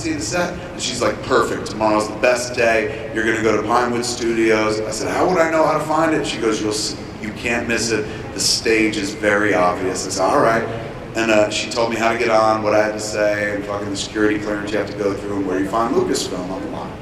see the set? And she's like, perfect, tomorrow's the best day. You're gonna go to Pinewood Studios. I said, how would I know how to find it? She goes, you'll see, you can't miss it. The stage is very obvious. I said, all right. And she told me how to get on, what I had to say, and fucking the security clearance you have to go through, and where you find Lucasfilm on the line.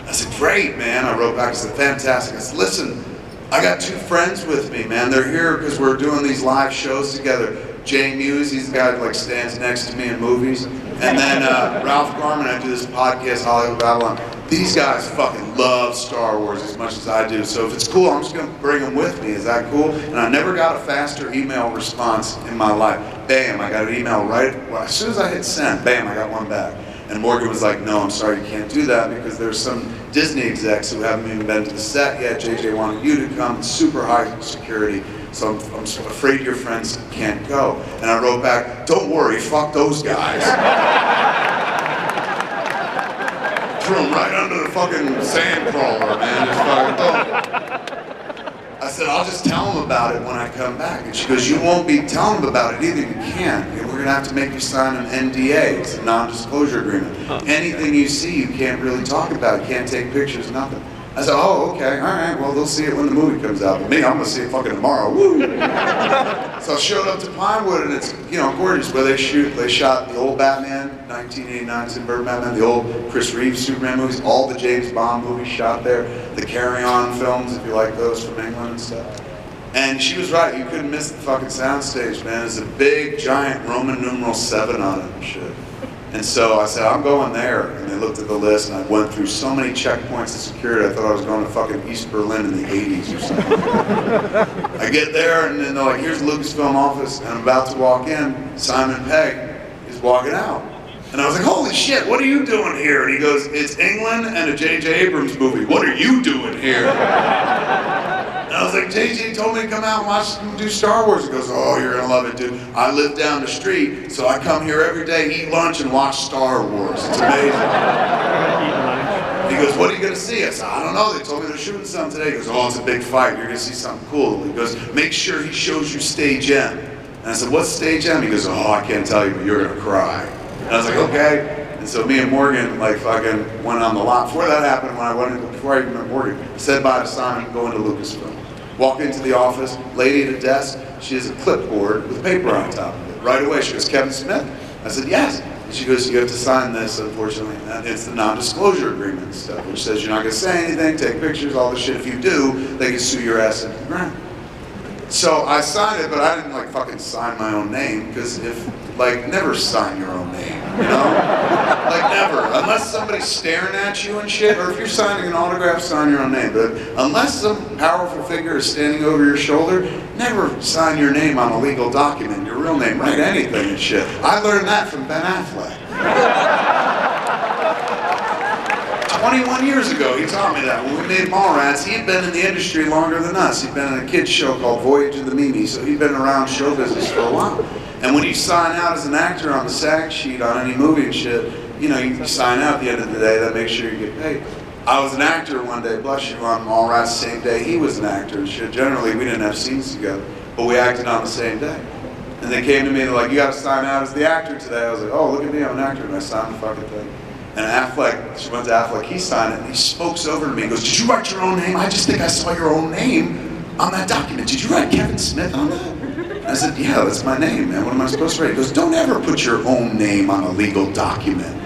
I said, great, man. I wrote back, I said, fantastic. I said, listen, I got 2 friends with me, man. They're here because we're doing these live shows together. Jay Muse, he's the guy that like stands next to me in movies. And then Ralph Garman, I do this podcast, Hollywood Babylon. These guys fucking love Star Wars as much as I do. So if it's cool, I'm just gonna bring them with me. Is that cool? And I never got a faster email response in my life. Bam, I got an email right, well, as soon as I hit send, bam, I got one back. And Morgan was like, no, I'm sorry, you can't do that because there's some Disney execs who haven't even been to the set yet. JJ wanted you to come, it's super high security. So I'm afraid your friends can't go. And I wrote back, don't worry, fuck those guys. Threw them right under the fucking sand crawler, man. Just fucking, I said, I'll just tell them about it when I come back. And she goes, you won't be telling them about it either, you can't. We're gonna have to make you sign an NDA, it's a non-disclosure agreement. Anything you see, you can't really talk about, you can't take pictures, nothing. I said, oh, okay, all right, well, they'll see it when the movie comes out. But me, I'm gonna see it fucking tomorrow, woo! So I showed up to Pinewood, and it's, you know, gorgeous, where they shot the old Batman, 1989 Tim Burton Batman, the old Chris Reeves Superman movies, all the James Bond movies shot there, the Carry On films, if you like those from England and stuff. And she was right, you couldn't miss the fucking soundstage, man. There's a big, giant Roman numeral 7 on it and shit. And so I said, I'm going there. And they looked at the list, and I went through so many checkpoints of security, I thought I was going to fucking East Berlin in the 80s or something. I get there, and then they're like, here's the Lucasfilm office, and I'm about to walk in. Simon Pegg is walking out. And I was like, holy shit, what are you doing here? And he goes, it's England and a JJ Abrams movie. What are you doing here? And I was like, JJ told me to come out and watch him do Star Wars. He goes, oh, you're gonna love it, dude. I live down the street, so I come here every day, eat lunch, and watch Star Wars. It's amazing. He goes, what are you gonna see? I said, I don't know, they told me they're shooting something today. He goes, oh, it's a big fight, you're gonna see something cool. He goes, make sure he shows you Stage M. And I said, what's Stage M? He goes, oh, I can't tell you, but you're gonna cry. And I was like, okay. And so me and Morgan like fucking went on the lot. Before that happened, before I even met Morgan, said bye to Simon, go into Lucasfilm. Walk into the office, lady at a desk, she has a clipboard with paper on top of it. Right away, she goes, Kevin Smith? I said, yes. And she goes, you have to sign this, unfortunately. And it's the non-disclosure agreement stuff, which says you're not gonna say anything, take pictures, all this shit. If you do, they can sue your ass into the ground. So I signed it, but I didn't like fucking sign my own name, because never sign your own name, you know? Like never, unless somebody's staring at you and shit, or if you're signing an autograph, sign your own name. But unless some powerful figure is standing over your shoulder, never sign your name on a legal document, your real name, write anything and shit. I learned that from Ben Affleck. 21 years ago, he taught me that. When we made Mallrats, he'd been in the industry longer than us. He'd been in a kid's show called Voyage of the Mimi, so he'd been around show business for a while. And when you sign out as an actor on the SAG sheet on any movie and shit, you know, you sign out at the end of the day, that makes sure you get paid. I was an actor one day, bless you, on Mallrats the same day he was an actor and shit. Generally, we didn't have scenes together, but we acted on the same day. And they came to me, they're like, you gotta sign out as the actor today. I was like, oh, look at me, I'm an actor, and I signed the fucking thing. And Affleck, she went to Affleck, he signed it, and he spokes over to me and goes, did you write your own name? I just think I saw your own name on that document. Did you write Kevin Smith on that? And I said, yeah, that's my name, man. What am I supposed to write? He goes, don't ever put your own name on a legal document.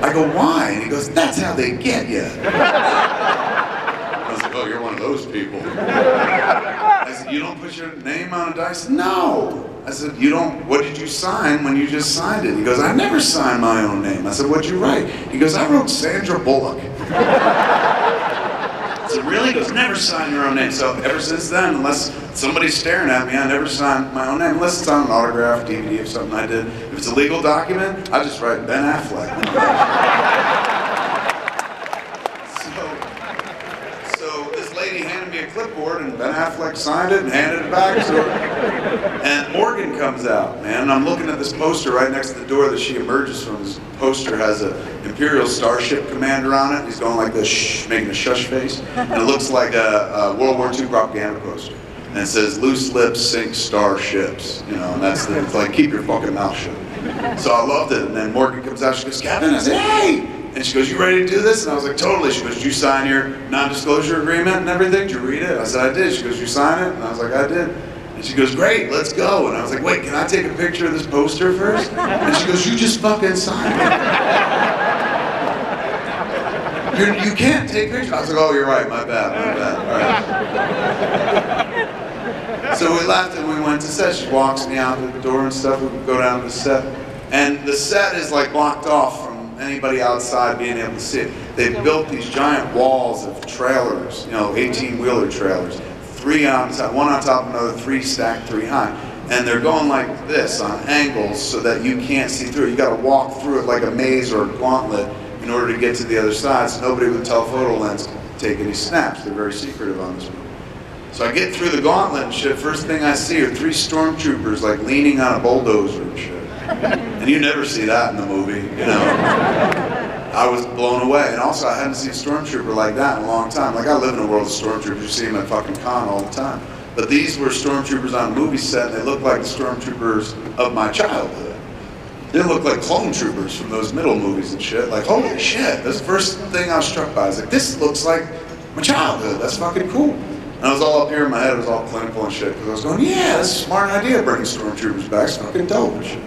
I go, why? And he goes, that's how they get you. I was like, oh, you're one of those people. I said, you don't put your name on a dice? No. I said, you don't, what did you sign when you just signed it? He goes, I never signed my own name. I said, what'd you write? He goes, I wrote Sandra Bullock. I said, really? He goes, never sign your own name. So ever since then, unless somebody's staring at me, I never signed my own name, unless it's on an autograph, DVD, or something I did. If it's a legal document, I just write Ben Affleck. So this lady handed me a clipboard, and Ben Affleck signed it and handed it back to her. And Morgan comes out, man, and I'm looking at this poster right next to the door that she emerges from. This poster has an Imperial Starship Commander on it. He's going like this, shh, making a shush face. And it looks like a World War II propaganda poster. And it says, loose lips sink starships. You know, and it's like, keep your fucking mouth shut. So I loved it. And then Morgan comes out, she goes, Kevin, I said, hey! And she goes, you ready to do this? And I was like, totally. She goes, did you sign your non-disclosure agreement and everything? Did you read it? I said, I did. She goes, you sign it? And I was like, I did. And she goes, great, let's go. And I was like, wait, can I take a picture of this poster first? And she goes, you just fucking signed it. You can't take pictures. I was like, oh, you're right, my bad. All right. So we left and we went to set. She walks me out the door and stuff. We go down to the set. And the set is like blocked off from anybody outside being able to see it. They've built these giant walls of trailers, 18-wheeler trailers. 3 on top, 1 on top of another, 3 stacked 3 high. And they're going like this on angles so that you can't see through it. You gotta walk through it like a maze or a gauntlet in order to get to the other side, so nobody with a telephoto lens can take any snaps. They're very secretive on this movie. So I get through the gauntlet and shit, first thing I see are 3 stormtroopers like leaning on a bulldozer and shit. And you never see that in the movie, I was blown away. And also I hadn't seen a stormtrooper like that in a long time. Like I live in a world of stormtroopers, you see them at fucking con all the time. But these were stormtroopers on a movie set, and they looked like the stormtroopers of my childhood. They looked like clone troopers from those middle movies and shit. Like, holy shit, that's the first thing I was struck by. I was like, this looks like my childhood, that's fucking cool. And I was all up here in my head, it was all clinical and shit, because I was going, yeah, that's a smart idea, bringing stormtroopers back, it's fucking dope and shit.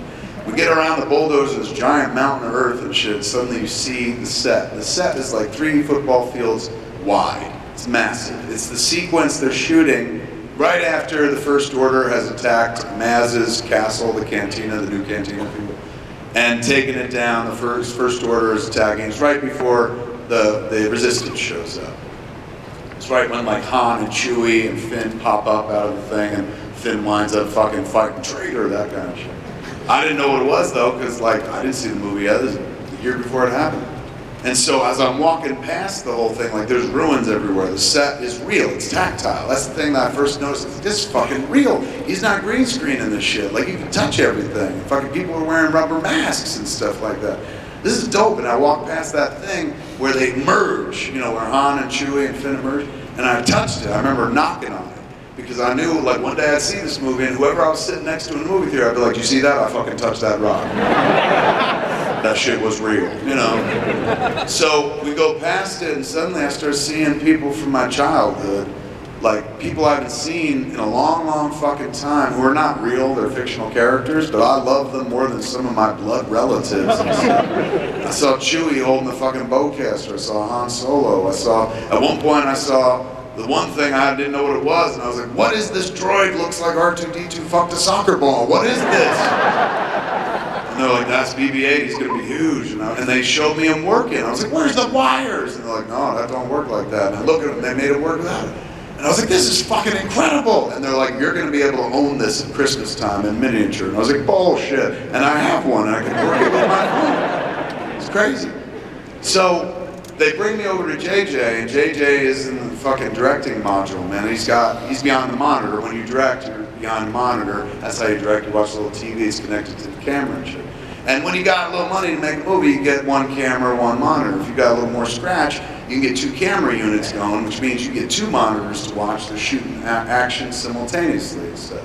We get around the bulldozer, this giant mountain of earth and shit, suddenly you see the set. The set is like 3 football fields wide. It's massive. It's the sequence they're shooting right after the First Order has attacked Maz's castle, the cantina, the new cantina people, and taken it down. The First Order is attacking. It's right before the Resistance shows up. It's right when like Han and Chewie and Finn pop up out of the thing, and Finn winds up fucking fighting traitor, that kind of shit. I didn't know what it was though, because like I didn't see the movie yet. This is the year before it happened. And so as I'm walking past the whole thing, like there's ruins everywhere. The set is real, it's tactile. That's the thing that I first noticed. This is fucking real. He's not green screening this shit. Like you can touch everything. Fucking people are wearing rubber masks and stuff like that. This is dope. And I walked past that thing where they merge, where Han and Chewie and Finn merge, and I touched it. I remember knocking on it. Because I knew, like, one day I'd see this movie, and whoever I was sitting next to in the movie theater, I'd be like, you see that? I fucking touched that rock. That shit was real, So we go past it, and suddenly I start seeing people from my childhood, like people I haven't seen in a long, long fucking time, who are not real, they're fictional characters, but I love them more than some of my blood relatives. I saw Chewie holding the fucking bowcaster, I saw Han Solo, at one point I saw the one thing I didn't know what it was, and I was like, what is this droid? Looks like R2-D2 fucked a soccer ball. What is this? And they're like, that's BB-8, he's gonna be huge. And they showed me him working. I was like, where's the wires? And they're like, no, that don't work like that. And I look at them, they made it work without it. And I was like, this is fucking incredible. And they're like, you're gonna be able to own this at Christmas time in miniature. And I was like, bullshit. And I have one, and I can work it with my phone. It's crazy. So, they bring me over to JJ, and JJ is in the fucking directing module, man. He's beyond the monitor. When you direct, you're beyond the monitor. That's how you direct. You watch a little TV, it's connected to the camera and shit. And when you got a little money to make a movie, you get 1 camera, 1 monitor. If you got a little more scratch, you can get 2 camera units going, which means you get 2 monitors to watch. They're shooting action simultaneously. So,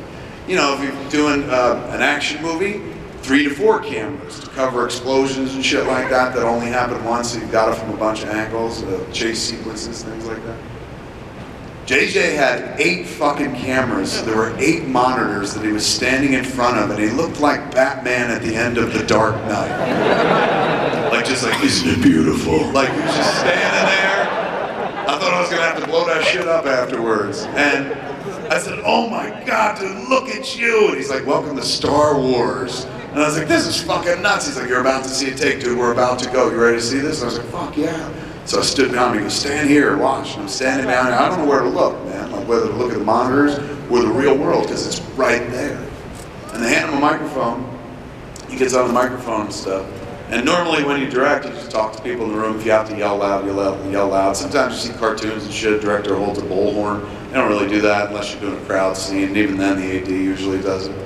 if you're doing an action movie, 3 to 4 cameras to cover explosions and shit like that only happen once, so you've got it from a bunch of angles, chase sequences, things like that. JJ had 8 fucking cameras. There were 8 monitors that he was standing in front of, and he looked like Batman at the end of The Dark Knight. Just like, isn't it beautiful? Like, he was just standing there. I thought I was gonna have to blow that shit up afterwards. And I said, oh my God, dude, look at you. And he's like, welcome to Star Wars. And I was like, this is fucking nuts. He's like, you're about to see a take, dude. We're about to go. You ready to see this? And I was like, fuck yeah. So I stood behind him. He goes, stand here, watch. And I'm standing down here. I don't know where to look, man. Like whether to look at the monitors or the real world, because it's right there. And they hand him a microphone. He gets on the microphone and stuff. And normally when you direct, you just talk to people in the room. If you have to yell loud, yell loud. Sometimes you see cartoons and shit. Director holds a bullhorn. They don't really do that unless you're doing a crowd scene. And even then, the AD usually does it.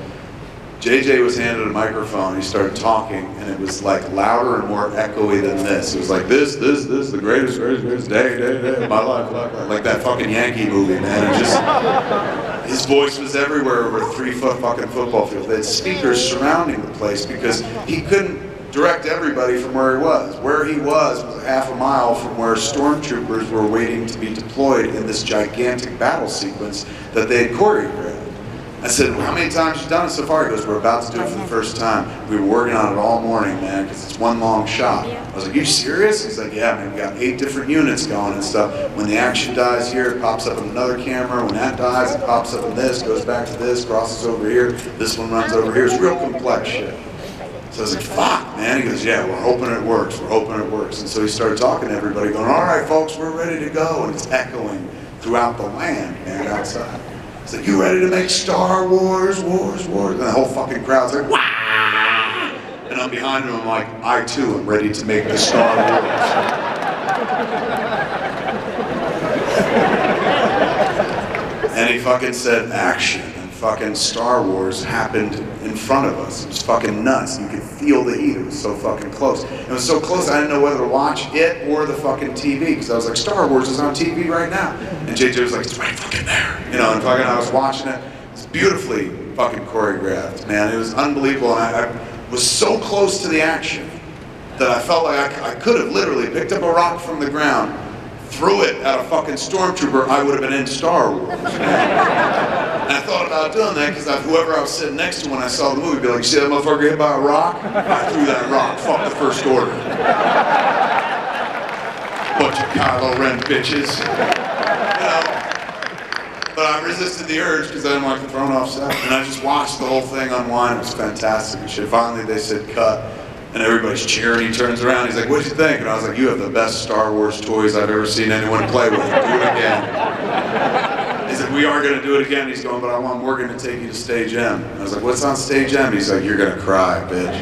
JJ was handed a microphone, he started talking, and it was like louder and more echoey than this. It was like this, the greatest day of my life. Like that fucking Yankee movie, man. His voice was everywhere over a 3-foot fucking football field. They had speakers surrounding the place because he couldn't direct everybody from where he was. Where he was a half a mile from where stormtroopers were waiting to be deployed in this gigantic battle sequence that they had choreographed. I said, well, how many times you done it so far? He goes, we're about to do it for the first time. We were working on it all morning, man, because it's one long shot. I was like, you serious? He's like, yeah, man, we got 8 different units going and stuff. When the action dies here, it pops up in another camera. When that dies, it pops up in this, goes back to this, crosses over here. This one runs over here. It's real complex shit. So I was like, fuck, man. He goes, yeah, we're hoping it works. We're hoping it works. And so he started talking to everybody, going, all right, folks, we're ready to go. And it's echoing throughout the land, man, outside. He's like, you ready to make Star Wars, wars? And the whole fucking crowd's like, wah! And I'm behind him, I'm like, I too am ready to make the Star Wars. And he fucking said action, and fucking Star Wars happened in front of us. It was fucking nuts. You could feel the heat. It was so fucking close. It was so close I didn't know whether to watch it or the fucking TV, because I was like, Star Wars is on TV right now. And JJ was like, it's right fucking there. You know, and fucking I was watching it. It's beautifully fucking choreographed, man. It was unbelievable. And I was so close to the action that I felt like I could have literally picked up a rock from the ground, threw it at a fucking stormtrooper, I would have been in Star Wars. And I thought about doing that because whoever I was sitting next to when I saw the movie would be like, you see that motherfucker get hit by a rock? I threw that rock, fuck the First Order. Bunch of Kylo Ren bitches. You know? But I resisted the urge because I didn't like the thrown off set. And I just watched the whole thing unwind. It was fantastic and shit. Finally they said cut. And everybody's cheering. He turns around. He's like, what'd you think? And I was like, you have the best Star Wars toys I've ever seen anyone play with. Do it again. He said, we are going to do it again. He's going, but we're going to take you to stage M. And I was like, what's on stage M? He's like, you're going to cry, bitch.